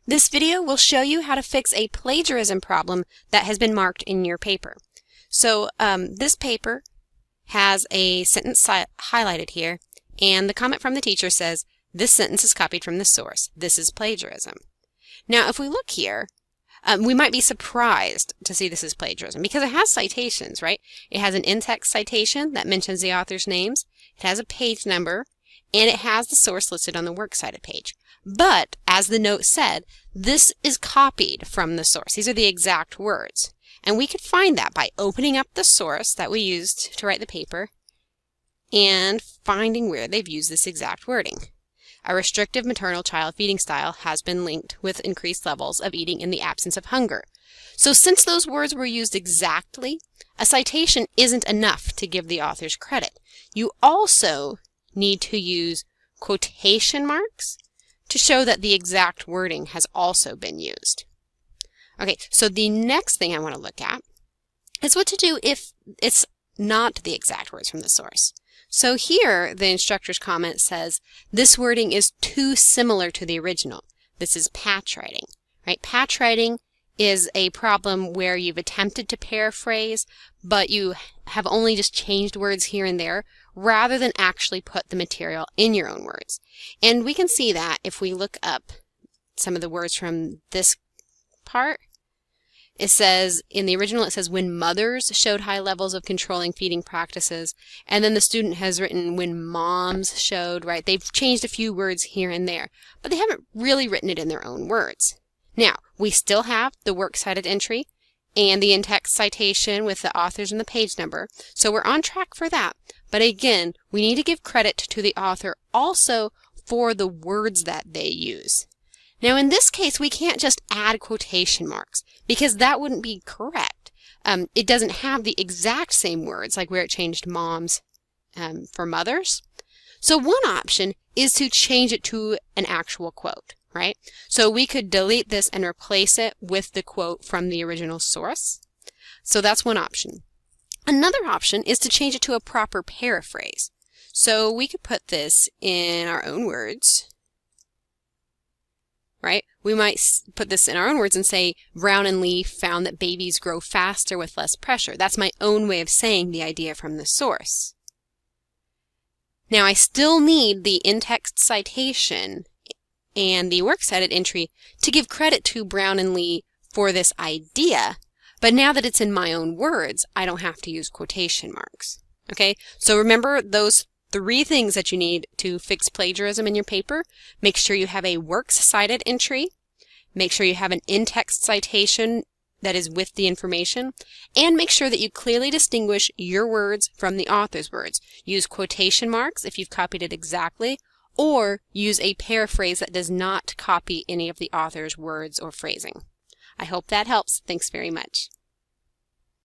This video will show you how to fix a plagiarism problem that has been marked in your paper. So this paper has a sentence highlighted here, and the comment from the teacher says, "This sentence is copied from the source. This is plagiarism." Now, if we look here, we might be surprised to see this is plagiarism because it has citations, right? It has an in-text citation that mentions the author's names, it has a page number, and it has the source listed on the works cited page. But, as the note said, this is copied from the source. These are the exact words. And we could find that by opening up the source that we used to write the paper and finding where they've used this exact wording. A restrictive maternal child feeding style has been linked with increased levels of eating in the absence of hunger. So since those words were used exactly, a citation isn't enough to give the author's credit. You also need to use quotation marks to show that the exact wording has also been used. Okay, so the next thing I want to look at is what to do if it's not the exact words from the source. So here, the instructor's comment says, this wording is too similar to the original. This is patch writing, right? Patch writing is a problem where you've attempted to paraphrase, but you have only just changed words here and there, rather than actually put the material in your own words. And we can see that if we look up some of the words from this part. It says, in the original it says, when mothers showed high levels of controlling feeding practices, and then the student has written when moms showed, right? They've changed a few words here and there, but they haven't really written it in their own words. Now, we still have the works cited entry and the in-text citation with the authors and the page number, so we're on track for that. But again, we need to give credit to the author also for the words that they use. Now in this case, we can't just add quotation marks because that wouldn't be correct. It doesn't have the exact same words, like where it changed moms for mothers. So one option is to change it to an actual quote, right? So we could delete this and replace it with the quote from the original source. So that's one option. Another option is to change it to a proper paraphrase. So we could put this in our own words, right? We might put this in our own words and say, Brown and Lee found that babies grow faster with less pressure. That's my own way of saying the idea from the source. Now I still need the in-text citation and the works cited entry to give credit to Brown and Lee for this idea, but now that it's in my own words, I don't have to use quotation marks. Okay, so remember those three things that you need to fix plagiarism in your paper. Make sure you have a works cited entry, make sure you have an in-text citation that is with the information, and make sure that you clearly distinguish your words from the author's words. Use quotation marks if you've copied it exactly, or use a paraphrase that does not copy any of the author's words or phrasing. I hope that helps. Thanks very much.